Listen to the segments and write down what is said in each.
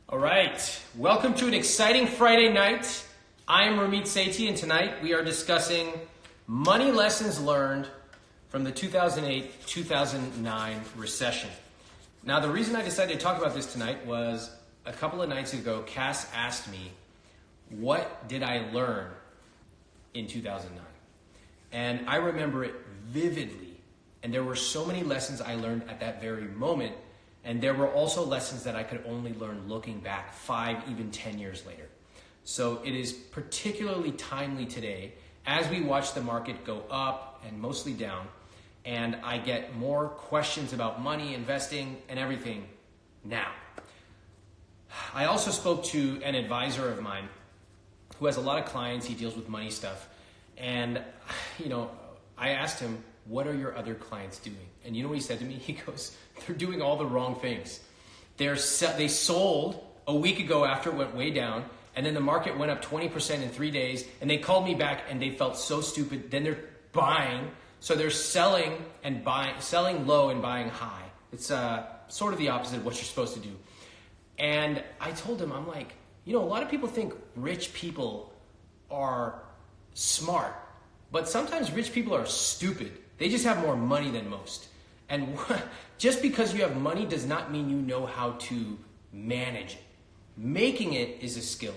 All right, welcome to an exciting Friday night. I am Ramit Sethi, and tonight we are discussing money lessons learned from the 2008-2009 recession. Now, the reason I decided to talk about this tonight was a couple of nights ago, Cass asked me, what did I learn in 2009? And I remember it vividly, and there were so many lessons I learned at that very moment. And there were also lessons that I could only learn looking back 5, even 10 years later. So it is particularly timely today as we watch the market go up and mostly down. And I get more questions about money, investing, and everything now. I also spoke to an advisor of mine who has a lot of clients. He deals with money stuff. And, I asked him, what are your other clients doing? And you know what he said to me? He goes, they're doing all the wrong things. They sold a week ago after it went way down, and then the market went up 20% in 3 days, and they called me back and they felt so stupid. Then they're buying. So they're selling low and buying high. It's sort of the opposite of what you're supposed to do. And I told him, I'm like, a lot of people think rich people are smart, but sometimes rich people are stupid. They just have more money than most. And just because you have money does not mean you know how to manage it. Making it is a skill,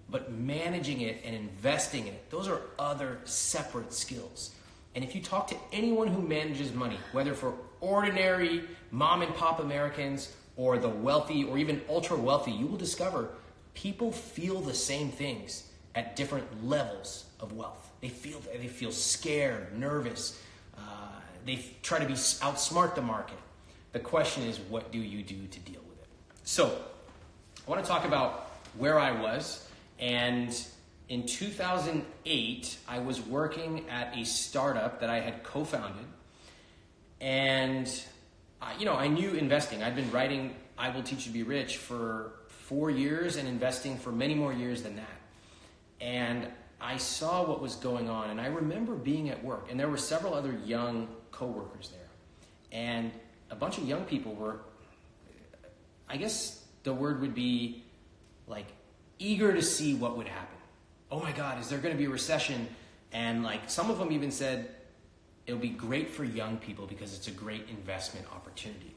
but managing it and investing in it, those are other separate skills. And if you talk to anyone who manages money, whether for ordinary mom and pop Americans or the wealthy or even ultra wealthy, you will discover people feel the same things at different levels of wealth. They feel scared, nervous. They try to outsmart the market. The question is, what do you do to deal with it? So I want to talk about where I was. And in 2008, I was working at a startup that I had co-founded. And, I knew investing. I'd been writing I Will Teach You to Be Rich for 4 years and investing for many more years than that. And I saw what was going on, and I remember being at work, and there were several other young coworkers there. And a bunch of young people were, I guess the word would be like eager to see what would happen. Oh my God, is there going to be a recession? And some of them even said, it'll be great for young people because it's a great investment opportunity.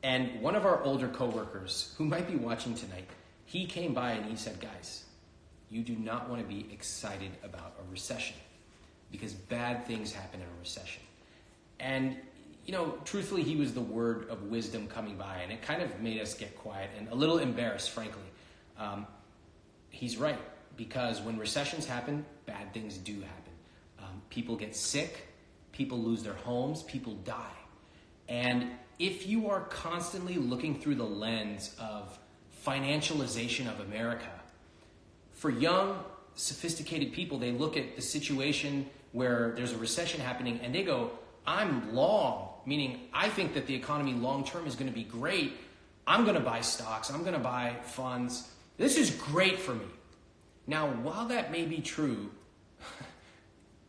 And one of our older coworkers, who might be watching tonight, he came by and he said, guys, you do not want to be excited about a recession because bad things happen in a recession. And, truthfully, he was the word of wisdom coming by, and it kind of made us get quiet and a little embarrassed, frankly. He's right, because when recessions happen, bad things do happen. People get sick, people lose their homes, people die. And if you are constantly looking through the lens of financialization of America, for young, sophisticated people, they look at the situation where there's a recession happening and they go, I'm long, meaning I think that the economy long-term is going to be great. I'm going to buy stocks. I'm going to buy funds. This is great for me. Now, while that may be true,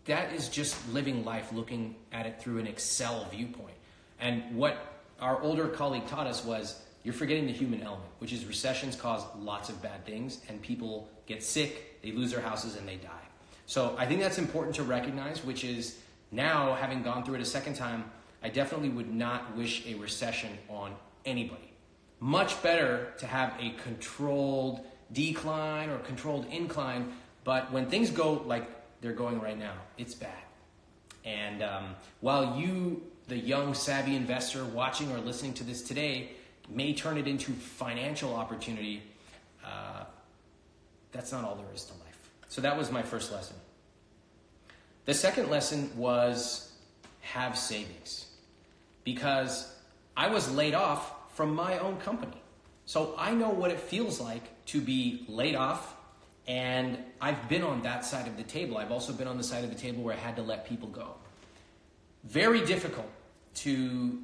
that is just living life looking at it through an Excel viewpoint. And what our older colleague taught us was, you're forgetting the human element, which is recessions cause lots of bad things and people get sick, they lose their houses, and they die. So I think that's important to recognize, which is now, having gone through it a second time, I definitely would not wish a recession on anybody. Much better to have a controlled decline or controlled incline, but when things go like they're going right now, it's bad. And while you, the young, savvy investor watching or listening to this today, may turn it into financial opportunity, that's not all there is to life. So that was my first lesson. The second lesson was have savings, because I was laid off from my own company. So I know what it feels like to be laid off, and I've been on that side of the table. I've also been on the side of the table where I had to let people go. Very difficult to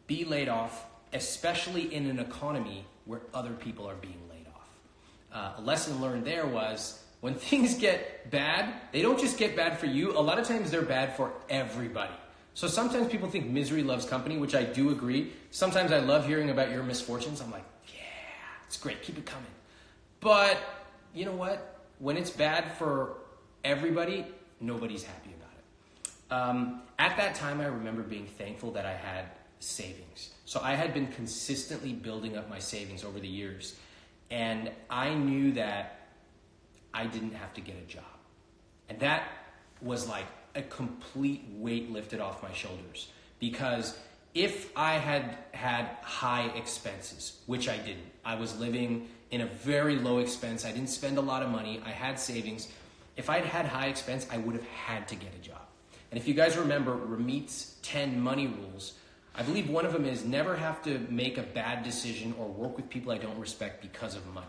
be laid off, especially in an economy where other people are being laid off. A lesson learned there was, when things get bad, they don't just get bad for you. A lot of times they're bad for everybody. So sometimes people think misery loves company, which I do agree. Sometimes I love hearing about your misfortunes. I'm like, yeah, it's great, keep it coming. But you know what? When it's bad for everybody, nobody's happy about it. At that time, I remember being thankful that I had savings. So I had been consistently building up my savings over the years. And I knew that I didn't have to get a job. And that was like a complete weight lifted off my shoulders. Because if I had had high expenses, which I didn't, I was living in a very low expense. I didn't spend a lot of money. I had savings. If I'd had high expense, I would have had to get a job. And if you guys remember Ramit's 10 money rules, I believe one of them is never have to make a bad decision or work with people I don't respect because of money.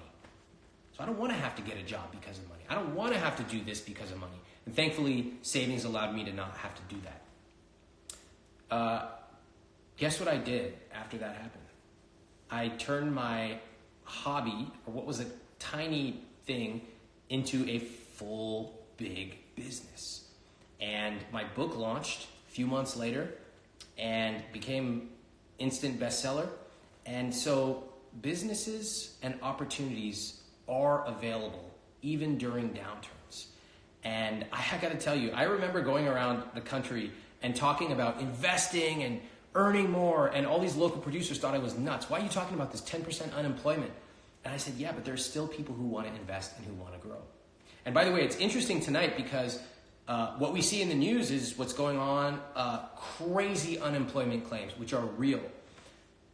So I don't want to have to get a job because of money. I don't want to have to do this because of money. And thankfully, savings allowed me to not have to do that. Guess what I did after that happened? I turned my hobby, or what was a tiny thing, into a full big business. And my book launched a few months later and became instant bestseller. And so businesses and opportunities are available even during downturns. And I got to tell you, I remember going around the country and talking about investing and earning more, and all these local producers thought I was nuts. Why are you talking about this 10% unemployment? And I said, yeah, but there's still people who want to invest and who want to grow. And by the way, it's interesting tonight because what we see in the news is what's going on, crazy unemployment claims, which are real.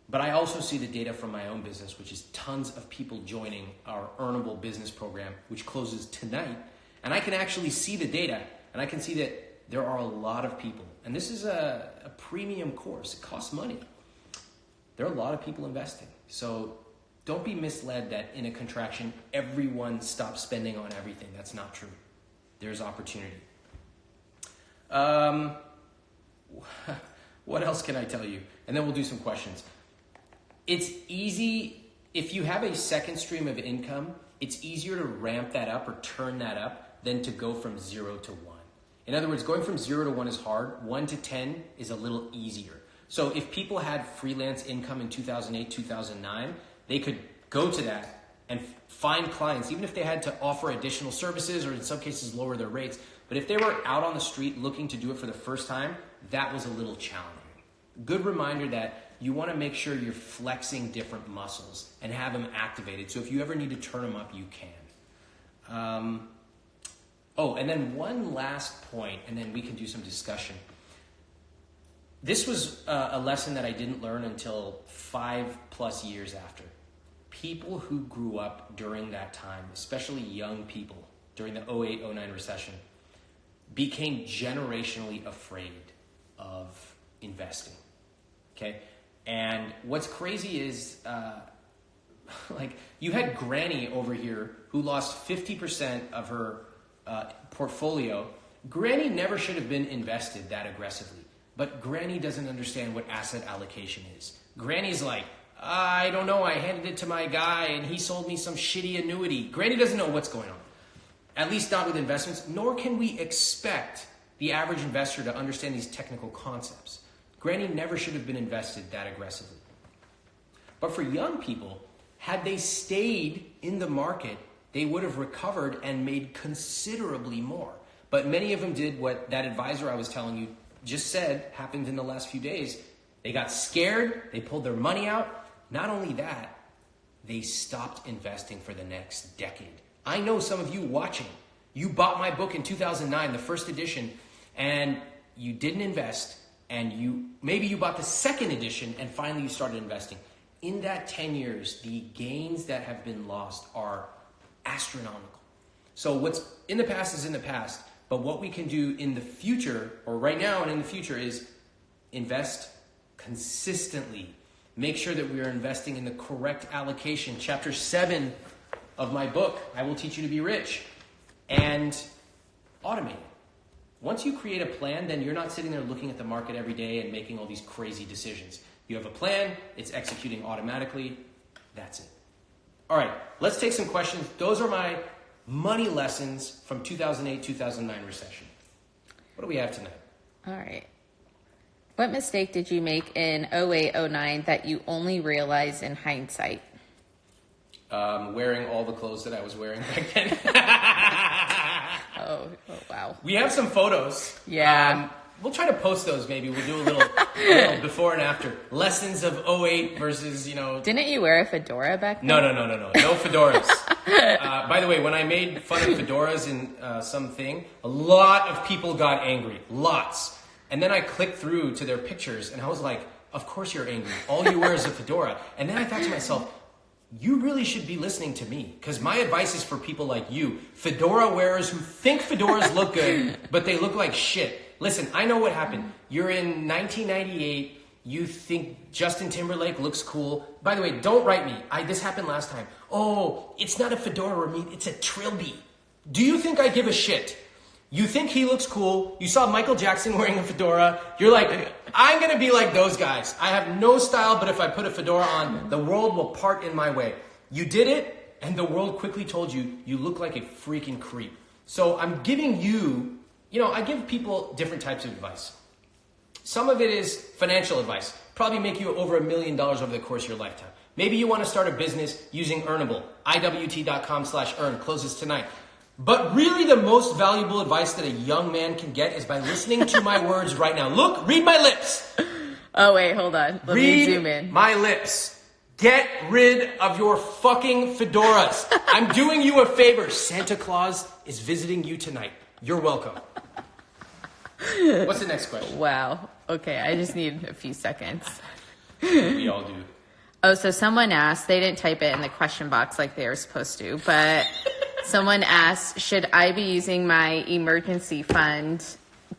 But I also see the data from my own business, which is tons of people joining our Earnable Business Program, which closes tonight. And I can actually see the data, and I can see that there are a lot of people. And this is a premium course. It costs money. There are a lot of people investing. So don't be misled that in a contraction, everyone stops spending on everything. That's not true. There's opportunity. What else can I tell you? And then we'll do some questions. It's easy, if you have a second stream of income, it's easier to ramp that up or turn that up than to go from 0 to 1. In other words, going from 0 to 1 is hard. 1 to 10 is a little easier. So if people had freelance income in 2008, 2009, they could go to that and find clients, even if they had to offer additional services or in some cases lower their rates. But if they were out on the street looking to do it for the first time, that was a little challenging. Good reminder that you want to make sure you're flexing different muscles and have them activated. So if you ever need to turn them up, you can. And then one last point, and then we can do some discussion. This was a lesson that I didn't learn until 5+ years after. People who grew up during that time, especially young people during the 2008-2009 recession, became generationally afraid of investing. Okay? And what's crazy is, you had Granny over here who lost 50% of her portfolio. Granny never should have been invested that aggressively, but Granny doesn't understand what asset allocation is. Granny's like, I don't know, I handed it to my guy and he sold me some shitty annuity. Granny doesn't know what's going on, at least not with investments, nor can we expect the average investor to understand these technical concepts. Granny never should have been invested that aggressively. But for young people, had they stayed in the market, they would have recovered and made considerably more. But many of them did what that advisor I was telling you just said happened in the last few days. They got scared, they pulled their money out. Not only that, they stopped investing for the next decade. I know some of you watching, you bought my book in 2009, the first edition, and you didn't invest, and maybe you bought the second edition and finally you started investing. In that 10 years, the gains that have been lost are astronomical. So what's in the past is in the past, but what we can do in the future, or right now and in the future, is invest consistently. Make sure that we are investing in the correct allocation. Chapter 7 of my book, I Will Teach You to Be Rich, and automate it. Once you create a plan, then you're not sitting there looking at the market every day and making all these crazy decisions. You have a plan, it's executing automatically, that's it. All right, let's take some questions. Those are my money lessons from 2008-2009 recession. What do we have tonight? All right. What mistake did you make in 2008-2009 that you only realized in hindsight? wearing all the clothes that I was wearing back then. Oh, wow. We have some photos. Yeah. We'll try to post those maybe. We'll do a little before and after. Lessons of '08 versus, Didn't you wear a fedora back then? No. No fedoras. By the way, when I made fun of fedoras in something, a lot of people got angry. Lots. And then I clicked through to their pictures and I was like, of course you're angry. All you wear is a fedora. And then I thought to myself, you really should be listening to me, because my advice is for people like you, fedora wearers who think fedoras look good, but they look like shit. Listen, I know what happened. You're in 1998. You think Justin Timberlake looks cool. By the way, don't write me. This happened last time. Oh, it's not a fedora, Ramit. It's a trilby. Do you think I give a shit? You think he looks cool. You saw Michael Jackson wearing a fedora. You're like, I'm going to be like those guys. I have no style, but if I put a fedora on, the world will part in my way. You did it, and the world quickly told you, you look like a freaking creep. So I'm giving you, I give people different types of advice. Some of it is financial advice. Probably make you over $1 million over the course of your lifetime. Maybe you want to start a business using Earnable. IWT.com/earn closes tonight. But really the most valuable advice that a young man can get is by listening to my words right now. Look, read my lips. Oh, wait, hold on. Let me zoom in. Read my lips. Get rid of your fucking fedoras. I'm doing you a favor. Santa Claus is visiting you tonight. You're welcome. What's the next question? Wow. Okay, I just need a few seconds. We all do. Oh, so someone asked, they didn't type it in the question box like they were supposed to, but someone asked, should I be using my emergency fund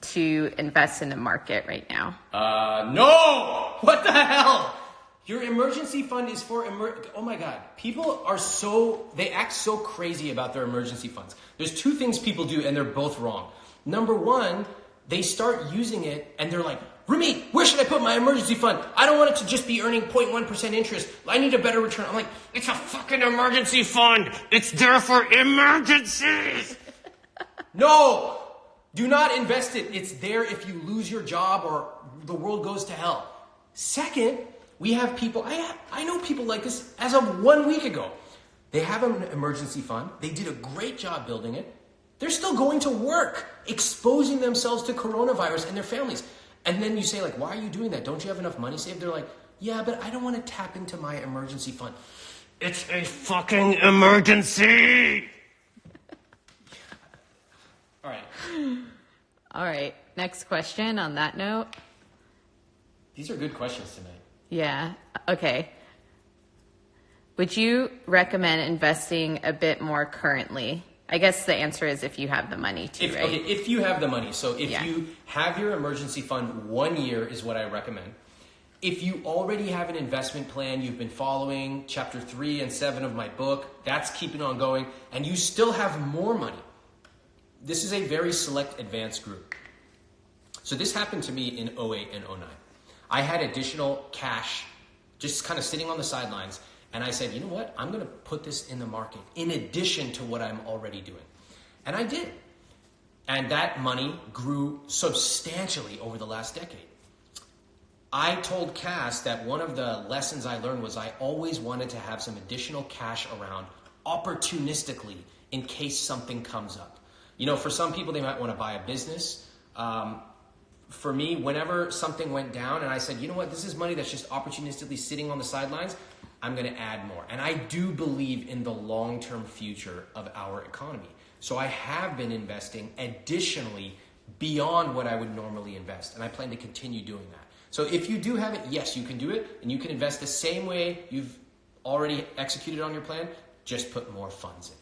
to invest in the market right now? No! What the hell? Your emergency fund is for oh my God. People are they act so crazy about their emergency funds. There's two things people do and they're both wrong. Number one, they start using it and they're like, Ramit, where should I put my emergency fund? I don't want it to just be earning 0.1% interest. I need a better return. I'm like, it's a fucking emergency fund. It's there for emergencies. No, do not invest it. It's there if you lose your job or the world goes to hell. Second, we have people, I know people like this as of 1 week ago. They have an emergency fund. They did a great job building it. They're still going to work, exposing themselves to coronavirus and their families. And then you say, like, why are you doing that? Don't you have enough money saved? They're like, yeah, but I don't want to tap into my emergency fund. It's a fucking emergency. All right. All right. Next question on that note. These are good questions tonight. Yeah. Okay. Would you recommend investing a bit more currently? I guess the answer is if you have the money to, right? Okay, if you have the money. So if you have your emergency fund 1 year is what I recommend. If you already have an investment plan, you've been following chapter 3 and 7 of my book, that's keeping on going, and you still have more money. This is a very select advanced group. So this happened to me in 08 and 09. I had additional cash just kind of sitting on the sidelines. And I said, you know what? I'm going to put this in the market in addition to what I'm already doing. And I did. And that money grew substantially over the last decade. I told Cass that one of the lessons I learned was I always wanted to have some additional cash around opportunistically in case something comes up. For some people, they might want to buy a business. For me, whenever something went down and I said, you know what? This is money that's just opportunistically sitting on the sidelines. I'm going to add more. And I do believe in the long-term future of our economy. So I have been investing additionally beyond what I would normally invest. And I plan to continue doing that. So if you do have it, yes, you can do it. And you can invest the same way you've already executed on your plan. Just put more funds in.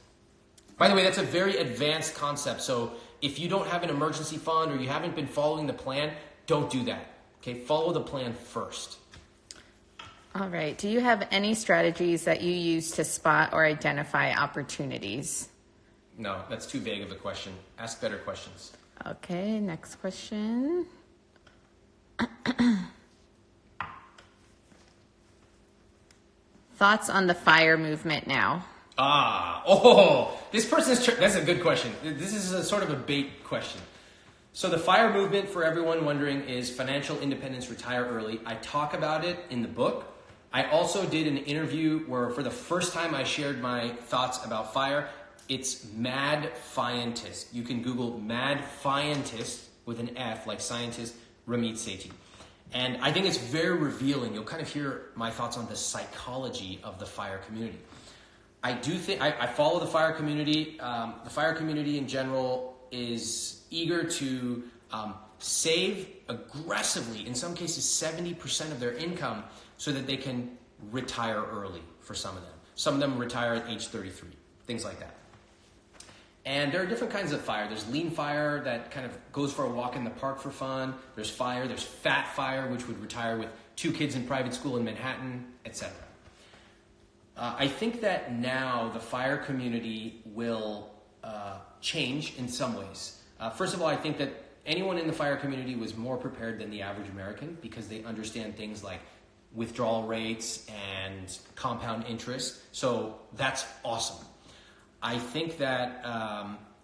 By the way, that's a very advanced concept. So if you don't have an emergency fund or you haven't been following the plan, don't do that. Okay, follow the plan first. All right. Do you have any strategies that you use to spot or identify opportunities? No, that's too vague of a question. Ask better questions. Okay, next question. Thoughts on the FIRE movement now? This person's, that's a good question. This is a sort of a bait question. So the FIRE movement, for everyone wondering, is financial independence, retire early. I talk about it in the book. I also did an interview where for the first time I shared my thoughts about fire. It's Mad Fientist. You can Google Mad Fientist with an F, like scientist, Ramit Sethi. And I think it's very revealing. You'll kind of hear my thoughts on the psychology of the fire community. I do think, I follow the fire community. The fire community in general is eager to save aggressively, in some cases 70% of their income, so that they can retire early for some of them. Some of them retire at age 33, things like that. And there are different kinds of fire. There's lean fire that kind of goes for a walk in the park for fun. There's fat fire, which would retire with 2 kids in private school in Manhattan, etc. I think that now the fire community will change in some ways. First of all, I think that anyone in the fire community was more prepared than the average American because they understand things like withdrawal rates and compound interest. So that's awesome. I think that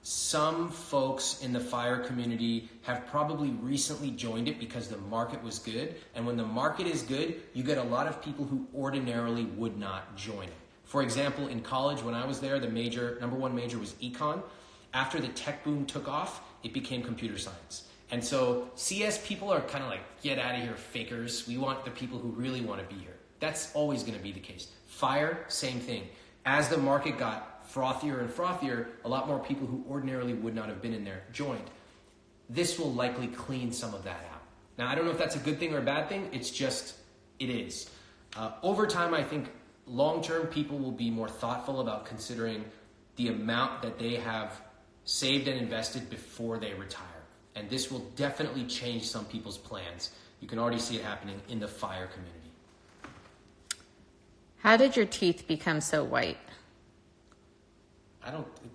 some folks in the fire community have probably recently joined it because the market was good. And when the market is good, you get a lot of people who ordinarily would not join it. For example, in college, when I was there, the number one major was econ. After the tech boom took off, it became computer science. And so CS people are kind of like, get out of here, fakers. We want the people who really want to be here. That's always going to be the case. Fire, same thing. As the market got frothier and frothier, a lot more people who ordinarily would not have been in there joined. This will likely clean some of that out. Now, I don't know if that's a good thing or a bad thing. It's just, it is. Over time, I think long-term people will be more thoughtful about considering the amount that they have saved and invested before they retire. And this will definitely change some people's plans. You can already see it happening in the fire community. How did your teeth become so white?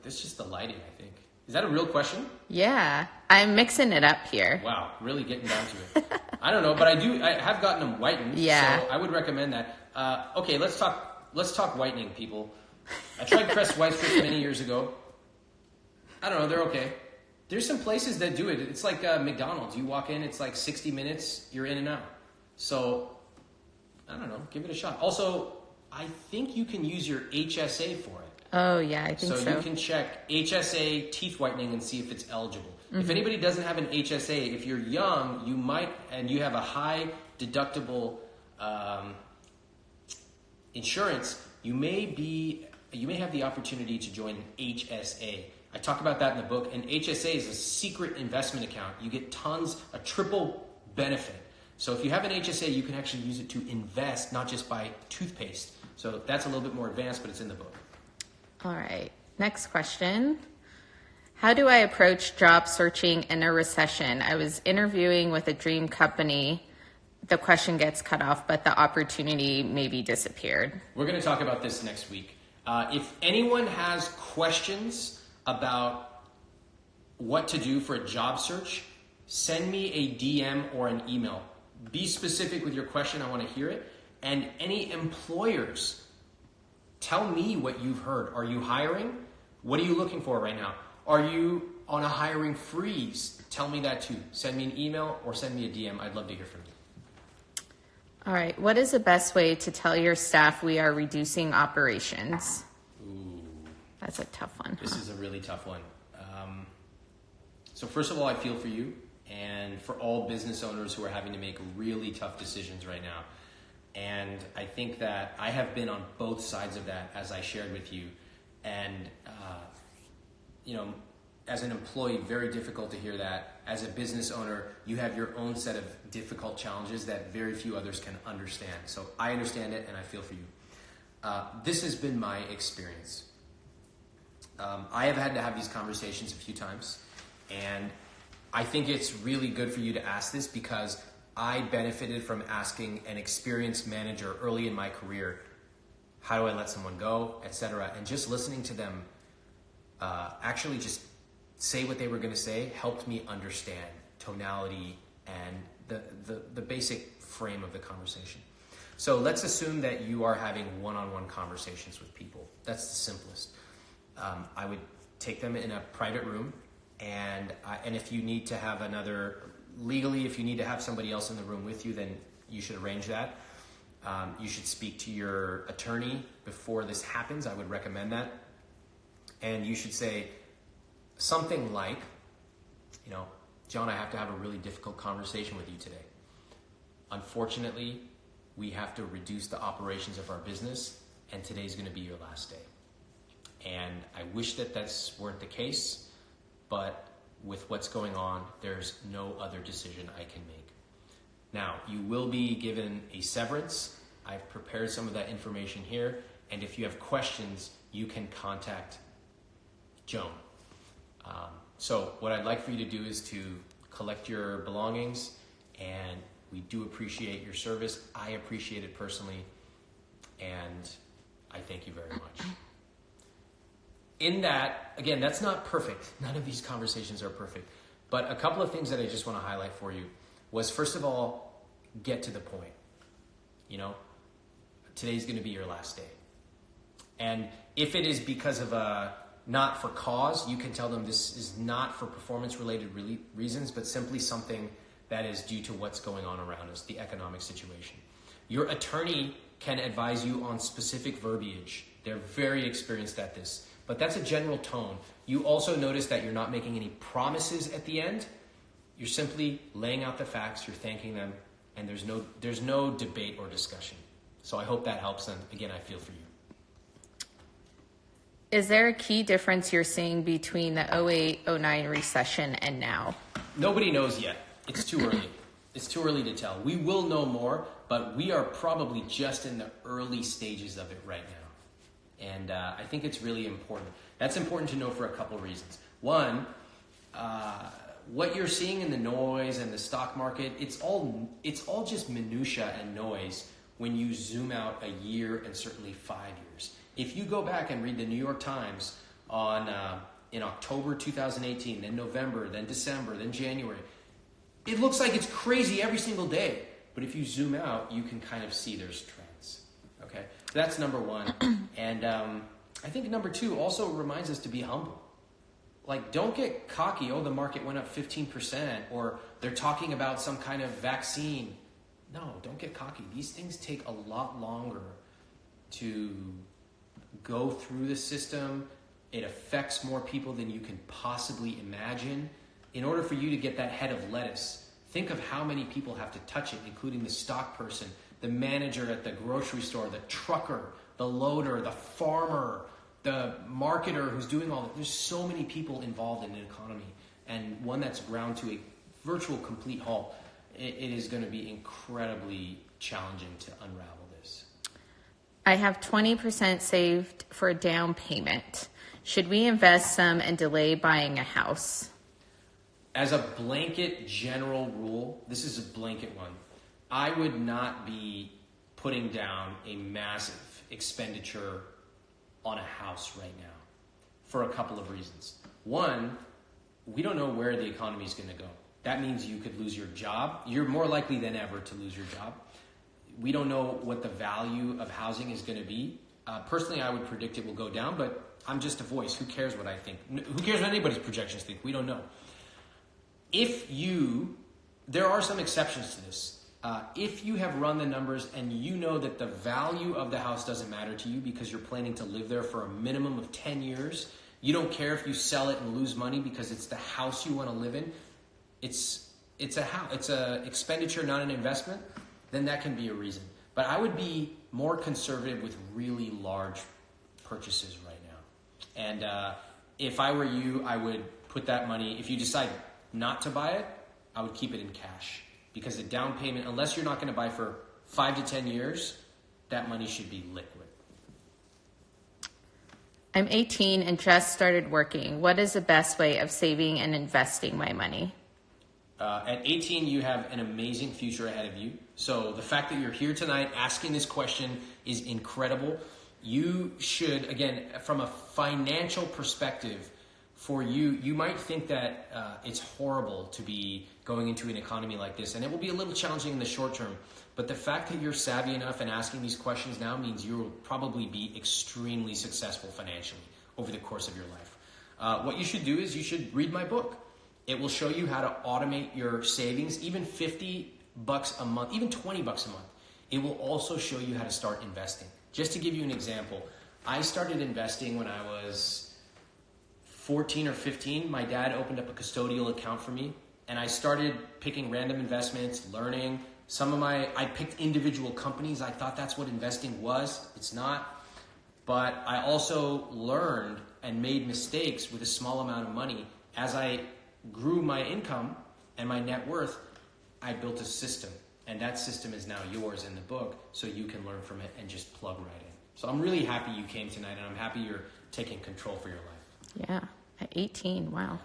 That's just the lighting, I think. Is that a real question? Yeah, I'm mixing it up here. Wow, really getting down to it. I don't know, but I have gotten them whitened. Yeah. So I would recommend that. Okay, let's talk whitening, people. I tried Crest White Strips many years ago. I don't know, they're okay. There's some places that do it. It's like McDonald's. You walk in, it's like 60 minutes, you're in and out. So, I don't know, give it a shot. Also, I think you can use your HSA for it. Oh, yeah, I think so. So you can check HSA teeth whitening and see if it's eligible. Mm-hmm. If anybody doesn't have an HSA, if you're young, you might, and you have a high deductible insurance, you may have the opportunity to join an HSA. I talk about that in the book. And HSA is a secret investment account. You get a triple benefit. So if you have an HSA, you can actually use it to invest, not just buy toothpaste. So that's a little bit more advanced, but it's in the book. All right. Next question. How do I approach job searching in a recession? I was interviewing with a dream company. The question gets cut off, but the opportunity maybe disappeared. We're going to talk about this next week. If anyone has questions about what to do for a job search, send me a DM or an email. Be specific with your question. I want to hear it. And any employers, tell me what you've heard. Are you hiring? What are you looking for right now? Are you on a hiring freeze? Tell me that too. Send me an email or send me a DM. I'd love to hear from you. All right. What is the best way to tell your staff we are reducing operations? Ooh. That's a tough one. This is a really tough one. So first of all, I feel for you and for all business owners who are having to make really tough decisions right now. And I think that I have been on both sides of that, as I shared with you. And, as an employee, very difficult to hear that. As a business owner, you have your own set of difficult challenges that very few others can understand. So I understand it and I feel for you. This has been my experience. I have had to have these conversations a few times. And I think it's really good for you to ask this because I benefited from asking an experienced manager early in my career, how do I let someone go, etc. And just listening to them actually just say what they were going to say helped me understand tonality and the basic frame of the conversation. So let's assume that you are having one-on-one conversations with people. That's the simplest. I would take them in a private room, and if you need to have legally, if you need to have somebody else in the room with you, then you should arrange that. You should speak to your attorney before this happens. I would recommend that. And you should say something like, John, I have to have a really difficult conversation with you today. Unfortunately, we have to reduce the operations of our business, and today's going to be your last day. And I wish that weren't the case, but with what's going on, there's no other decision I can make. Now, you will be given a severance. I've prepared some of that information here, and if you have questions, you can contact Joan. So what I'd like for you to do is to collect your belongings, and we do appreciate your service. I appreciate it personally, and I thank you very much. In that, again, that's not perfect. None of these conversations are perfect. But a couple of things that I just want to highlight for you was, first of all, get to the point. Today's going to be your last day. And if it is because of not for cause, you can tell them this is not for performance-related reasons, but simply something that is due to what's going on around us, the economic situation. Your attorney can advise you on specific verbiage. They're very experienced at this, but that's a general tone. You also notice that you're not making any promises at the end. You're simply laying out the facts, you're thanking them, and there's no debate or discussion. So I hope that helps, and again, I feel for you. Is there a key difference you're seeing between the 08-09 recession and now? Nobody knows yet. It's too early. It's too early to tell. We will know more, but we are probably just in the early stages of it right now. And I think it's really important. That's important to know for a couple reasons. One, what you're seeing in the noise and the stock market, it's all just minutia and noise when you zoom out a year and certainly 5 years. If you go back and read the New York Times in October 2018, then November, then December, then January, it looks like it's crazy every single day. But if you zoom out, you can kind of see there's trends. Okay, so that's number one. And I think number two also reminds us to be humble. Like, don't get cocky. Oh, the market went up 15%, or they're talking about some kind of vaccine. No, don't get cocky. These things take a lot longer to go through the system. It affects more people than you can possibly imagine. In order for you to get that head of lettuce, think of how many people have to touch it, including the stock person, the manager at the grocery store, the trucker, the loader, the farmer, the marketer who's doing all that. There's so many people involved in an economy, and one that's ground to a virtual complete halt. It is going to be incredibly challenging to unravel this. I have 20% saved for a down payment. Should we invest some and delay buying a house? As a blanket general rule, this is a blanket one, I would not be putting down a massive expenditure on a house right now for a couple of reasons. One, we don't know where the economy is going to go. That means you could lose your job. You're more likely than ever to lose your job. We don't know what the value of housing is going to be. Personally, I would predict it will go down, but I'm just a voice. Who cares what I think? Who cares what anybody's projections think? We don't know. There are some exceptions to this. If you have run the numbers and you know that the value of the house doesn't matter to you because you're planning to live there for a minimum of 10 years, you don't care if you sell it and lose money because it's the house you want to live in, it's a house, it's a expenditure, not an investment, then that can be a reason. But I would be more conservative with really large purchases right now. And if I were you, I would put that money, if you decide not to buy it, I would keep it in cash. Because the down payment, unless you're not going to buy for 5 to 10 years, that money should be liquid. I'm 18 and just started working. What is the best way of saving and investing my money? At 18, you have an amazing future ahead of you. So the fact that you're here tonight asking this question is incredible. You should, again, from a financial perspective, for you, you might think that it's horrible to be going into an economy like this, and it will be a little challenging in the short term. But the fact that you're savvy enough and asking these questions now means you will probably be extremely successful financially over the course of your life. What you should do is you should read my book. It will show you how to automate your savings, even $50 a month, even $20 a month. It will also show you how to start investing. Just to give you an example, I started investing when I was 14 or 15. My dad opened up a custodial account for me, and I started picking random investments, learning. I picked individual companies. I thought that's what investing was. It's not. But I also learned and made mistakes with a small amount of money. As I grew my income and my net worth, I built a system. And that system is now yours in the book, so you can learn from it and just plug right in. So I'm really happy you came tonight, and I'm happy you're taking control for your life. Yeah, at 18, wow.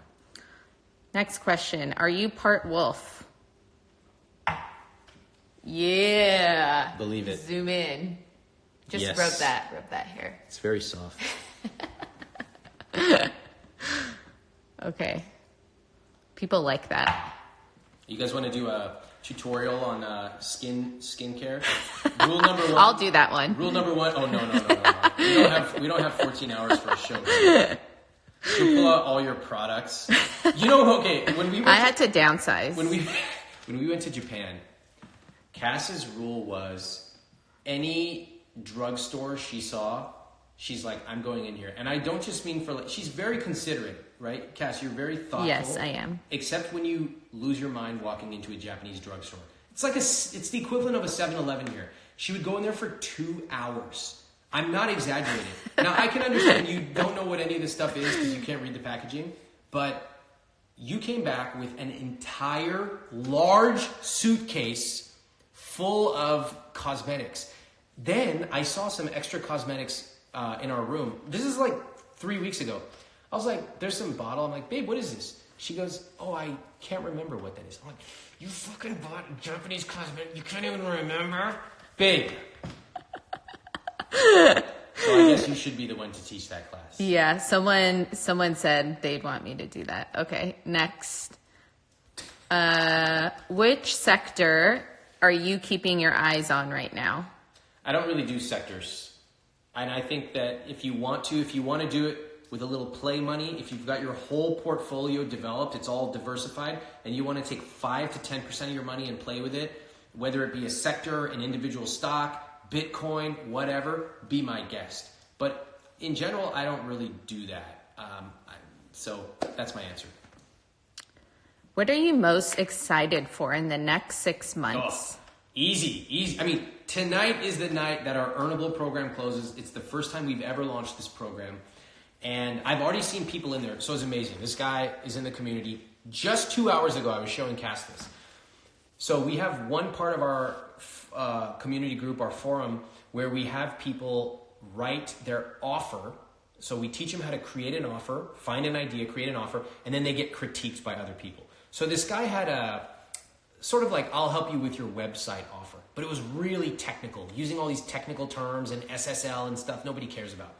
Next question, are you part wolf? Yeah. Believe it. Zoom in. Just Yes. rub that hair. It's very soft. Okay. People like that. You guys want to do a tutorial on skincare? Rule number one. I'll do that one. Rule number one. Oh, no. We don't have 14 hours for a show. So pull out all your products. Okay, when we went I had to downsize. when we went to Japan, Cass's rule was any drugstore she saw, she's like, I'm going in here. And I don't just mean she's very considerate, right? Cass, you're very thoughtful. Yes, I am. Except when you lose your mind walking into a Japanese drugstore. It's the equivalent of a 7-Eleven here. She would go in there for 2 hours. I'm not exaggerating. Now, I can understand you don't know what any of this stuff is because you can't read the packaging, but you came back with an entire large suitcase full of cosmetics. Then I saw some extra cosmetics in our room. This is like 3 weeks ago. I was like, there's some bottle. I'm like, babe, what is this? She goes, oh, I can't remember what that is. I'm like, you fucking bought Japanese cosmetics? You can't even remember? Babe. So I guess you should be the one to teach that class. Yeah, someone said they'd want me to do that. Okay, next. Which sector are you keeping your eyes on right now? I don't really do sectors. And I think that if you want to do it with a little play money, if you've got your whole portfolio developed, it's all diversified, and you want to take 5 to 10% of your money and play with it, whether it be a sector, an individual stock, Bitcoin, whatever, be my guest. But in general, I don't really do that. So that's my answer. What are you most excited for in the next 6 months? Oh, easy. I mean, tonight is the night that our Earnable program closes. It's the first time we've ever launched this program. And I've already seen people in there. So it's amazing. This guy is in the community. Just 2 hours ago, I was showing Cass this. So we have one part of our community group, our forum, where we have people write their offer. So we teach them how to create an offer, find an idea, create an offer, and then they get critiqued by other people. So this guy had a sort of like, I'll help you with your website offer. But it was really technical, using all these technical terms and SSL and stuff nobody cares about.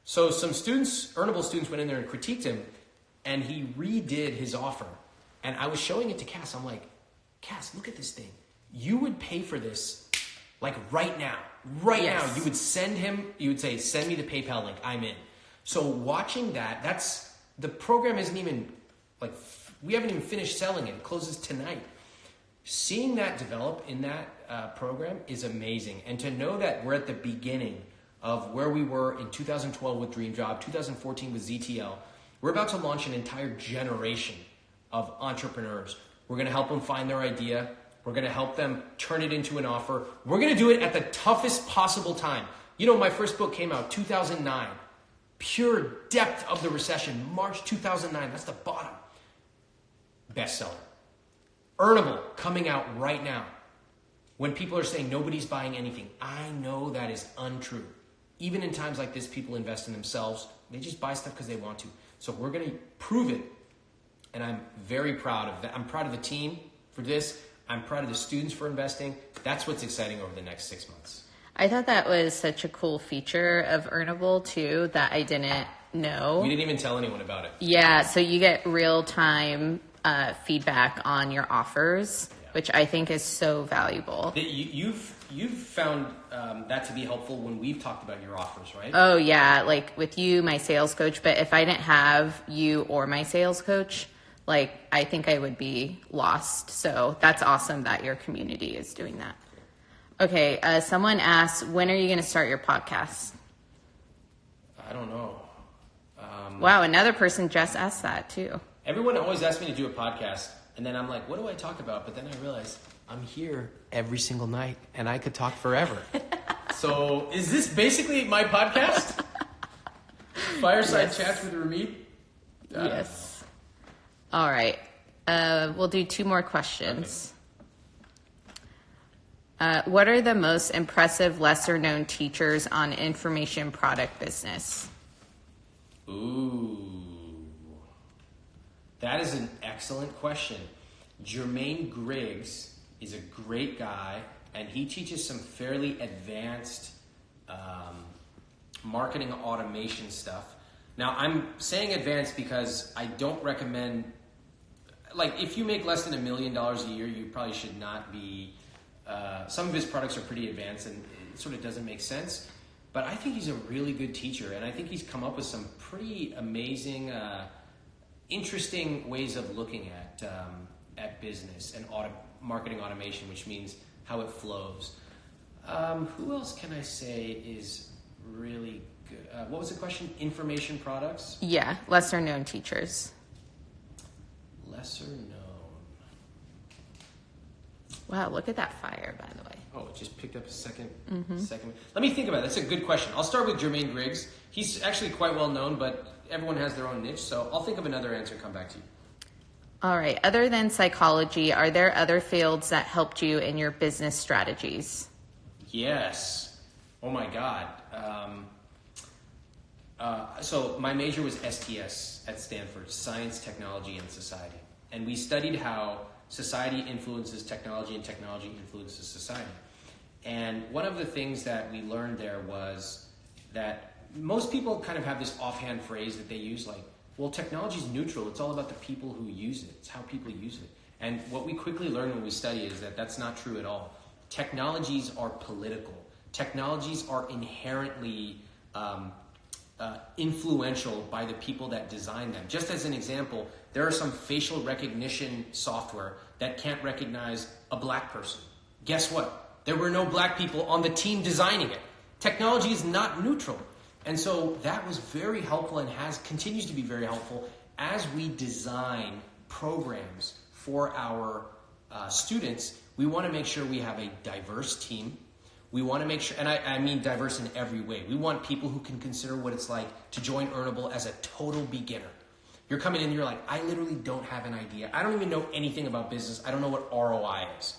So some students, Earnable students, went in there and critiqued him, and he redid his offer. And I was showing it to Cass. I'm like, Cass, look at this thing. You would pay for this like right now. Now. You would say, send me the PayPal link. I'm in. So watching the program isn't even like, we haven't even finished selling it. It closes tonight. Seeing that develop in that program is amazing. And to know that we're at the beginning of where we were in 2012 with Dream Job, 2014 with ZTL, we're about to launch an entire generation of entrepreneurs. We're going to help them find their idea. We're going to help them turn it into an offer. We're going to do it at the toughest possible time. My first book came out 2009. Pure depth of the recession, March 2009. That's the bottom. Bestseller. Earnable, coming out right now. When people are saying nobody's buying anything, I know that is untrue. Even in times like this, people invest in themselves. They just buy stuff because they want to. So we're going to prove it. And I'm very proud of that. I'm proud of the team for this. I'm proud of the students for investing. That's what's exciting over the next 6 months. I thought that was such a cool feature of Earnable too that I didn't know. We didn't even tell anyone about it. Yeah, so you get real-time feedback on your offers, which I think is so valuable. You've found that to be helpful when we've talked about your offers, right? Oh yeah, like with you, my sales coach, but if I didn't have you or my sales coach, I think I would be lost. So that's awesome that your community is doing that. Okay, someone asked, when are you going to start your podcast? I don't know. Wow, another person just asked that too. Everyone always asks me to do a podcast, and then I'm like, what do I talk about? But then I realize I'm here every single night, and I could talk forever. So is this basically my podcast? Fireside Chats with Ramit? Yes. All right. We'll do 2 more questions. Okay. What are the most impressive lesser-known teachers on information product business? Ooh. That is an excellent question. Jermaine Griggs is a great guy, and he teaches some fairly advanced marketing automation stuff. Now, I'm saying advanced because I don't recommend, like, if you make less than $1 million a year, you probably should not be, some of his products are pretty advanced and it sort of doesn't make sense. But I think he's a really good teacher, and I think he's come up with some pretty amazing, interesting ways of looking at business and marketing automation, which means how it flows. Who else can I say is really good? What was the question? Information products? Yeah, lesser known teachers. Lesser known. Wow, look at that fire, by the way. Oh, it just picked up a second. Let me think about it. That's a good question. I'll start with Jermaine Griggs. He's actually quite well known, but everyone has their own niche, so I'll think of another answer and come back to you. All right. Other than psychology, are there other fields that helped you in your business strategies? Yes. Oh my God. So my major was STS at Stanford, Science, Technology, and Society. And we studied how society influences technology and technology influences society. And one of the things that we learned there was that most people kind of have this offhand phrase that they use like, well, technology is neutral. It's all about the people who use it. It's how people use it. And what we quickly learn when we study is that that's not true at all. Technologies are political. Technologies are inherently influential by the people that design them. Just as an example, there are some facial recognition software that can't recognize a black person. Guess what? There were no black people on the team designing it. Technology is not neutral. And so that was very helpful and continues to be very helpful as we design programs for our students. We want to make sure we have a diverse team. We want to make sure, and I mean diverse in every way. We want people who can consider what it's like to join Earnable as a total beginner. You're coming in and you're like, I literally don't have an idea. I don't even know anything about business. I don't know what ROI is.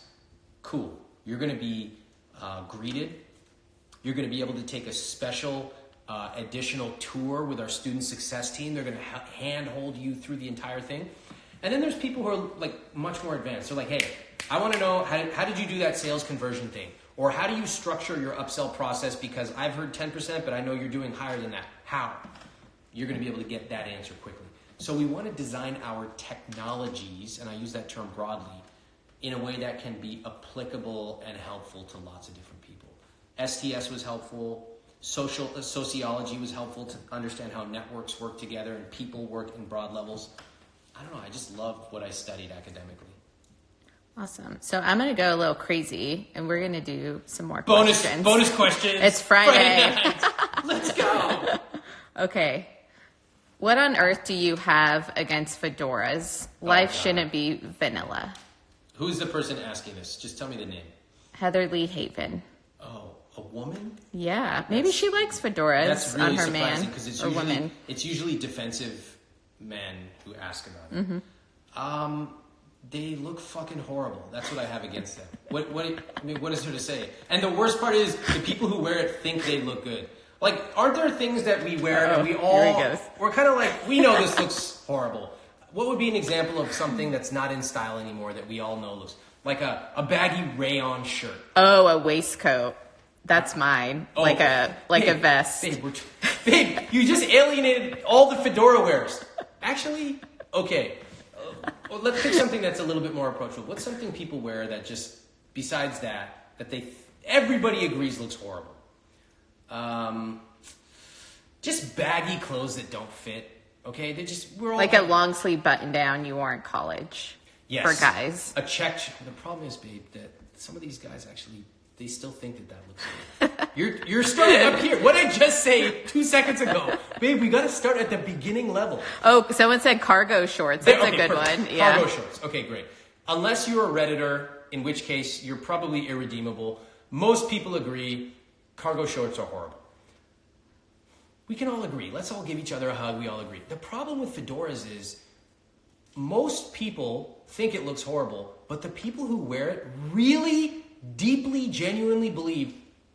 Cool. You're going to be greeted. You're going to be able to take a special additional tour with our student success team. They're going to handhold you through the entire thing. And then there's people who are like much more advanced. They're like, hey, I want to know how did you do that sales conversion thing? Or how do you structure your upsell process? Because I've heard 10%, but I know you're doing higher than that. How? You're going to be able to get that answer quickly. So we want to design our technologies, and I use that term broadly, in a way that can be applicable and helpful to lots of different people. STS was helpful. Sociology was helpful to understand how networks work together and people work in broad levels. I don't know. I just loved what I studied academically. Awesome. So I'm going to go a little crazy, and we're going to do some more Bonus questions. It's Friday. Night. Let's go. Okay. What on earth do you have against fedoras? Life shouldn't be vanilla. Who's the person asking this? Just tell me the name. Heather Lee Haven. Oh, a woman? Yeah. Maybe she likes fedoras that's really on her surprising, man because or woman. It's usually defensive men who ask about it. Mm-hmm. They look fucking horrible. That's what I have against them. What is there to say? And the worst part is the people who wear it think they look good. Like, aren't there things that we wear and we're kind of like, we know this looks horrible. What would be an example of something that's not in style anymore that we all know looks like a baggy rayon shirt? Oh, a waistcoat. That's mine. Oh, like a vest. Babe, you just alienated all the fedora wearers. Actually, okay. Well, let's pick something that's a little bit more approachable. What's something people wear that just, besides that everybody agrees looks horrible? Just baggy clothes that don't fit. Okay, we're all like a long sleeve button down you wore in college. Yes. For guys. A checked. The problem is, babe, that some of these guys actually they still think that looks good. You're starting up here. What did I just say 2 seconds ago? Babe, we got to start at the beginning level. Oh, someone said cargo shorts. That's a good perfect. one. Yeah. Cargo shorts. Okay, great. Unless you're a Redditor, in which case you're probably irredeemable. Most people agree cargo shorts are horrible. We can all agree. Let's all give each other a hug. We all agree. The problem with fedoras is most people think it looks horrible, but the people who wear it really deeply, genuinely believe,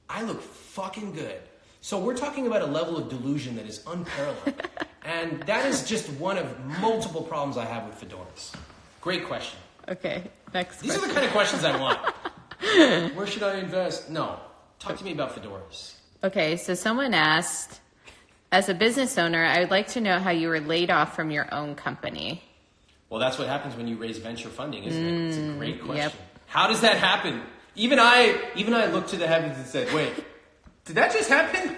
I look fucking good. So we're talking about a level of delusion that is unparalleled. And that is just one of multiple problems I have with fedoras. Great question. Okay, next These question. are the kind of questions I want. Where should I invest? No. Talk to me about fedoras. Okay, so someone asked, as a business owner, I would like to know how you were laid off from your own company. Well, that's what happens when you raise venture funding, isn't it? It's a great question. Yep. How does that happen? Even I looked to the heavens and said, wait, did that just happen?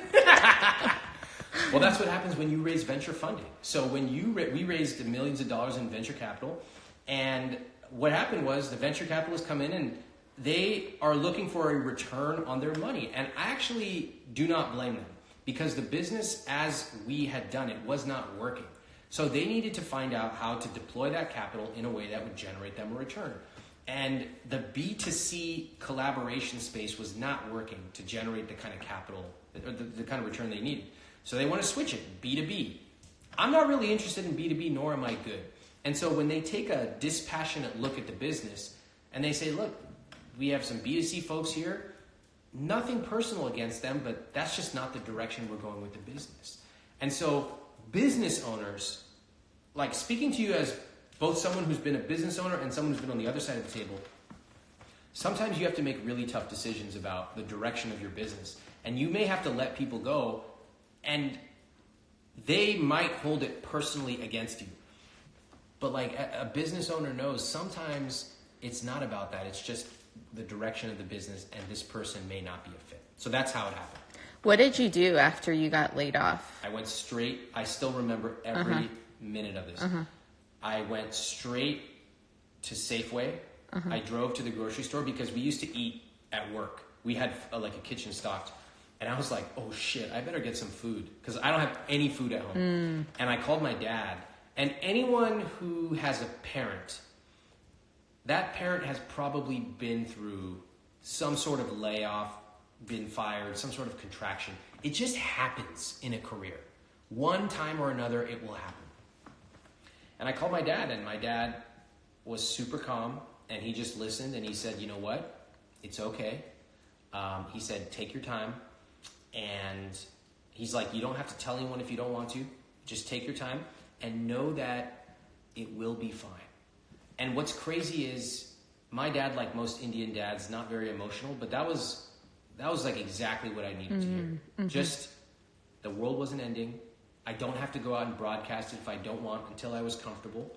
Well, that's what happens when you raise venture funding. So when we raised millions of dollars in venture capital, and what happened was the venture capitalists come in and they are looking for a return on their money. And I actually do not blame them because the business as we had done it was not working. So they needed to find out how to deploy that capital in a way that would generate them a return. And the B2C collaboration space was not working to generate the kind of capital, or the kind of return they needed. So they want to switch it, B2B. I'm not really interested in B2B, nor am I good. And so when they take a dispassionate look at the business and they say, look, we have some B2C folks here, nothing personal against them, but that's just not the direction we're going with the business. And so business owners, like speaking to you as both someone who's been a business owner and someone who's been on the other side of the table, sometimes you have to make really tough decisions about the direction of your business. And you may have to let people go, and they might hold it personally against you. But like a business owner knows sometimes it's not about that. It's just the direction of the business, and this person may not be a fit. So that's how it happened. What did you do after you got laid off? I went straight. I still remember every minute of this. I went straight to Safeway. I drove to the grocery store because we used to eat at work. We had like a kitchen stocked. And I was like, oh shit, I better get some food because I don't have any food at home. And I called my dad. And anyone who has a parent, that parent has probably been through some sort of layoff, been fired, some sort of contraction. It just happens in a career. One time or another, it will happen. And I called my dad, and my dad was super calm, and he just listened, and he said, you know what? It's okay. He said, take your time. And he's like, you don't have to tell anyone if you don't want to. Just take your time and know that it will be fine. And what's crazy is my dad, like most Indian dads, not very emotional, but that was like exactly what I needed to hear. Just the world wasn't ending. I don't have to go out and broadcast it if I don't want until I was comfortable.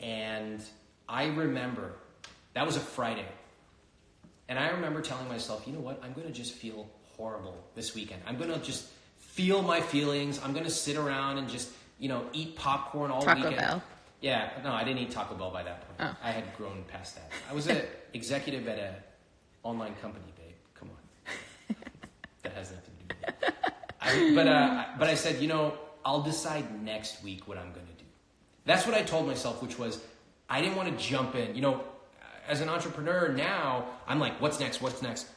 And I remember, that was a Friday. And I remember telling myself, you know what? I'm going to just feel horrible this weekend. I'm going to just feel my feelings. I'm going to sit around and just, eat popcorn all weekend. Taco Bell. Yeah, no, I didn't eat Taco Bell by that point. Oh. I had grown past that. I was an executive at an online company, babe. Come on. That has nothing to do with it. But I said, I'll decide next week what I'm going to do. That's what I told myself, which was I didn't want to jump in. As an entrepreneur now, I'm like, what's next?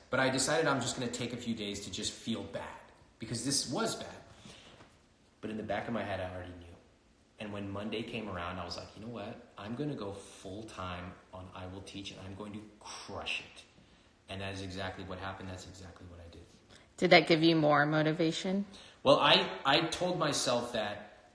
But I decided I'm just going to take a few days to just feel bad because this was bad. But in the back of my head, I already knew. And when Monday came around, I was like, you know what? I'm going to go full time on I Will Teach, and I'm going to crush it. And that is exactly what happened. That's exactly what I did. Did that give you more motivation? Well, I told myself that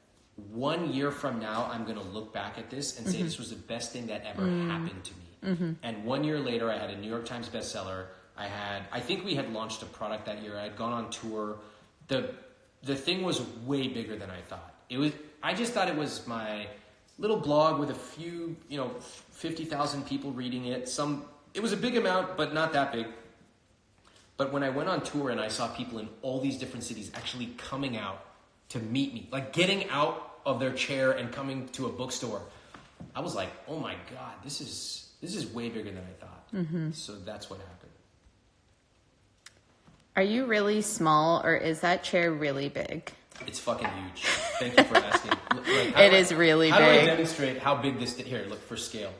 1 year from now, I'm going to look back at this and say this was the best thing that ever happened to me. And 1 year later, I had a New York Times bestseller. I think we had launched a product that year. I had gone on tour. The thing was way bigger than I thought. I just thought it was my little blog with a few, 50,000 people reading it. It was a big amount, but not that big. But when I went on tour and I saw people in all these different cities actually coming out to meet me, like getting out of their chair and coming to a bookstore, I was like, oh my God, this is way bigger than I thought. So that's what happened. Are you really small, or is that chair really big? It's fucking huge. Thank you for asking. It is really how big. How do I demonstrate how big this... Here, look for scale.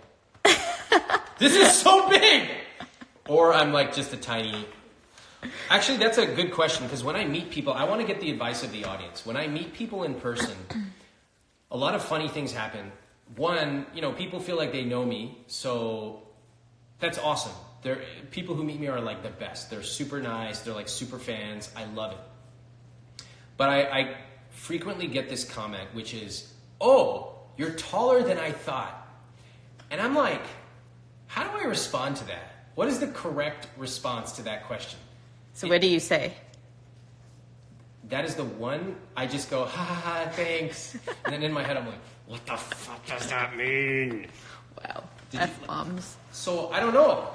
This is so big! Or I'm like just a tiny... Actually, that's a good question, because when I meet people, I want to get the advice of the audience. When I meet people in person, a lot of funny things happen. One, people feel like they know me, so that's awesome. People who meet me are like the best. They're super nice. They're like super fans. I love it. But I frequently get this comment, which is, "Oh, you're taller than I thought." And I'm like, how do I respond to that? What is the correct response to that question? So what do you say? That is the one, I just go, ha ha ha, thanks. And then in my head, I'm like, what the fuck does that mean? Wow. F-bombs. So I don't know.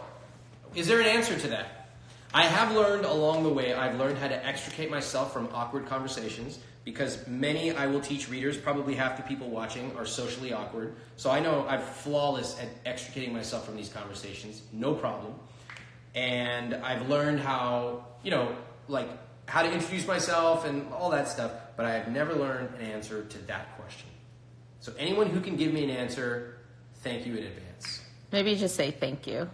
Is there an answer to that? I have learned along the way, I've learned how to extricate myself from awkward conversations, because many, I will teach readers, probably half the people watching are socially awkward. So I know I'm flawless at extricating myself from these conversations, no problem. And I've learned how, how to introduce myself and all that stuff, but I have never learned an answer to that question. So anyone who can give me an answer, thank you in advance. Maybe just say thank you.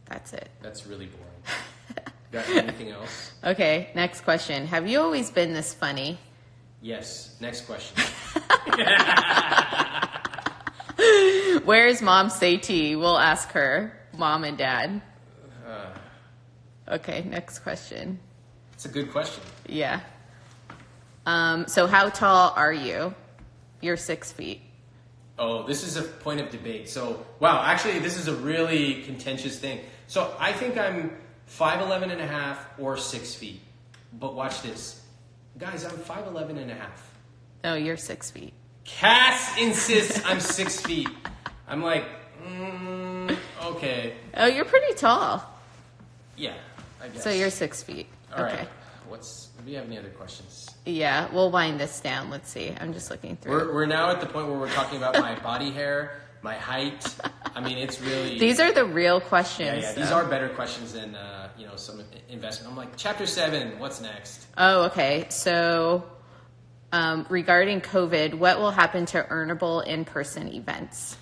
That's it. That's really boring. Got anything else? Okay, next question. Have you always been this funny? Yes. Next question. Where's Mom Sethi? We'll ask her. Mom and Dad. Okay, next question. It's a good question. Yeah. So how tall are you? You're 6 feet. Oh, this is a point of debate. So, wow, actually, this is a really contentious thing. So I think I'm 5'11 and a half or 6 feet. But watch this. Guys, I'm 5'11 and a half. No, you're 6 feet. Cass insists I'm 6 feet. I'm like, okay. Oh, you're pretty tall. Yeah, I guess. So you're 6 feet. All okay. Right. Do we have any other questions? Yeah, we'll wind this down. Let's see. I'm just looking through. We're now at the point where we're talking about my body hair, my height. I mean, it's really... These are the real questions. Yeah, these are better questions than, some investment. I'm like, chapter 7, what's next? Oh, okay. So regarding COVID, what will happen to earnable in-person events?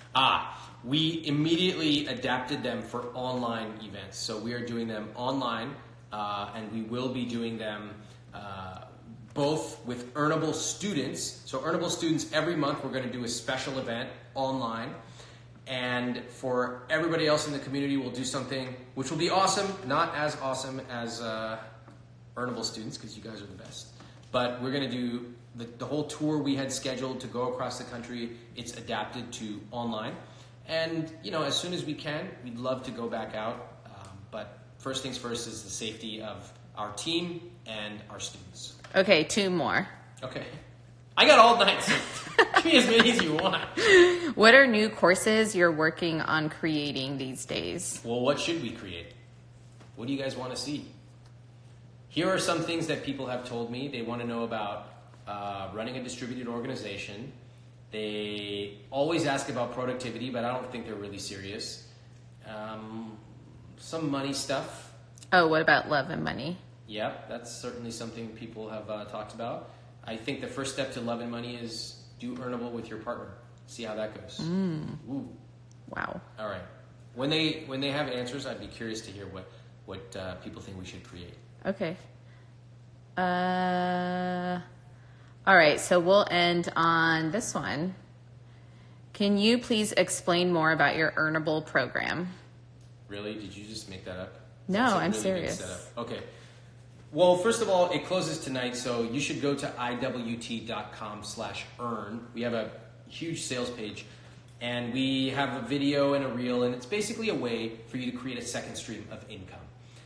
We immediately adapted them for online events. So we are doing them online, and we will be doing them both with earnable students. So earnable students, every month we're going to do a special event online. And for everybody else in the community, we'll do something which will be awesome, not as awesome as earnable students, because you guys are the best. But we're going to do the whole tour we had scheduled to go across the country. It's adapted to online. And, as soon as we can, we'd love to go back out. But first things first is the safety of our team and our students. Okay, 2 more. Okay. I got all night, so give me as many as you want. What are new courses you're working on creating these days? Well, what should we create? What do you guys want to see? Here are some things that people have told me. They want to know about running a distributed organization. They always ask about productivity, but I don't think they're really serious. Some money stuff. Oh, what about love and money? Yep, that's certainly something people have talked about. I think the first step to love and money is do earnable with your partner. See how that goes. Ooh. Wow. All right. When they have answers, I'd be curious to hear what people think we should create. Okay. All right, so we'll end on this one. Can you please explain more about your earnable program? Really? Did you just make that up? No, That's a I'm really serious. big setup. Okay. Well, first of all, it closes tonight, so you should go to iwt.com/earn. We have a huge sales page, and we have a video and a reel, and it's basically a way for you to create a second stream of income.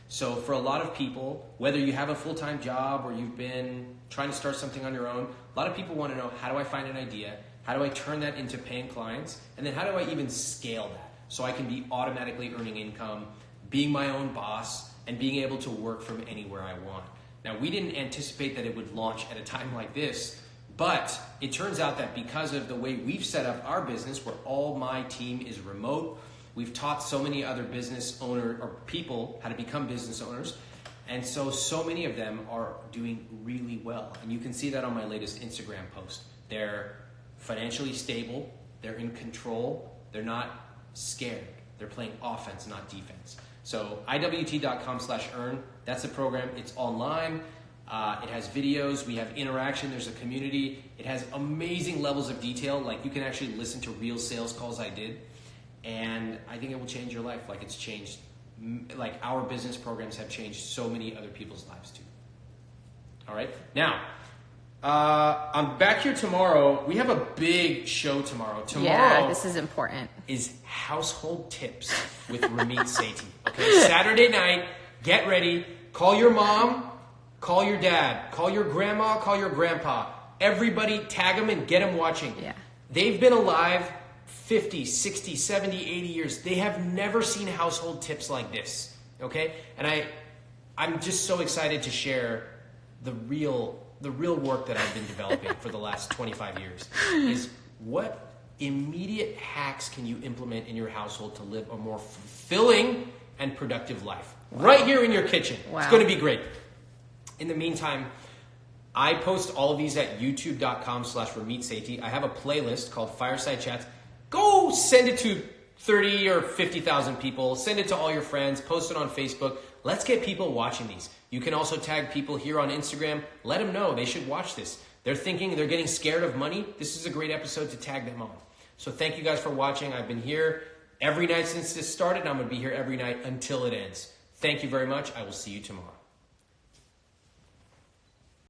So for a lot of people, whether you have a full-time job or you've been trying to start something on your own, a lot of people want to know, how do I find an idea? How do I turn that into paying clients? And then how do I even scale that so I can be automatically earning income, being my own boss, and being able to work from anywhere I want? Now, we didn't anticipate that it would launch at a time like this, but it turns out that because of the way we've set up our business, where all my team is remote, we've taught so many other business owner or people how to become business owners, And so many of them are doing really well. And you can see that on my latest Instagram post. They're financially stable. They're in control. They're not scared. They're playing offense, not defense. So iwt.com/earn, that's the program. It's online. It has videos. We have interaction. There's a community. It has amazing levels of detail. Like you can actually listen to real sales calls I did. And I think it will change your life like it's changed. Like our business programs have changed so many other people's lives too. All right. Now, I'm back here tomorrow. We have a big show tomorrow. Yeah, this is important. Is household tips with Ramit Sethi. Okay, Saturday night. Get ready. Call your mom. Call your dad. Call your grandma. Call your grandpa. Everybody, tag them and get them watching. Yeah. They've been alive 50, 60, 70, 80 years. They have never seen household tips like this. Okay, and I'm just so excited to share the real work that I've been developing for the last 25 years is what immediate hacks can you implement in your household to live a more fulfilling and productive life right here in your kitchen. Wow. It's going to be great. In the meantime, I post all of these at youtube.com/Ramit Sethi. I have a playlist called Fireside Chats. Go send it to 30 or 50,000 people. Send it to all your friends. Post it on Facebook. Let's get people watching these. You can also tag people here on Instagram. Let them know they should watch this. They're thinking they're getting scared of money. This is a great episode to tag them on. So thank you guys for watching. I've been here every night since this started, and I'm going to be here every night until it ends. Thank you very much. I will see you tomorrow.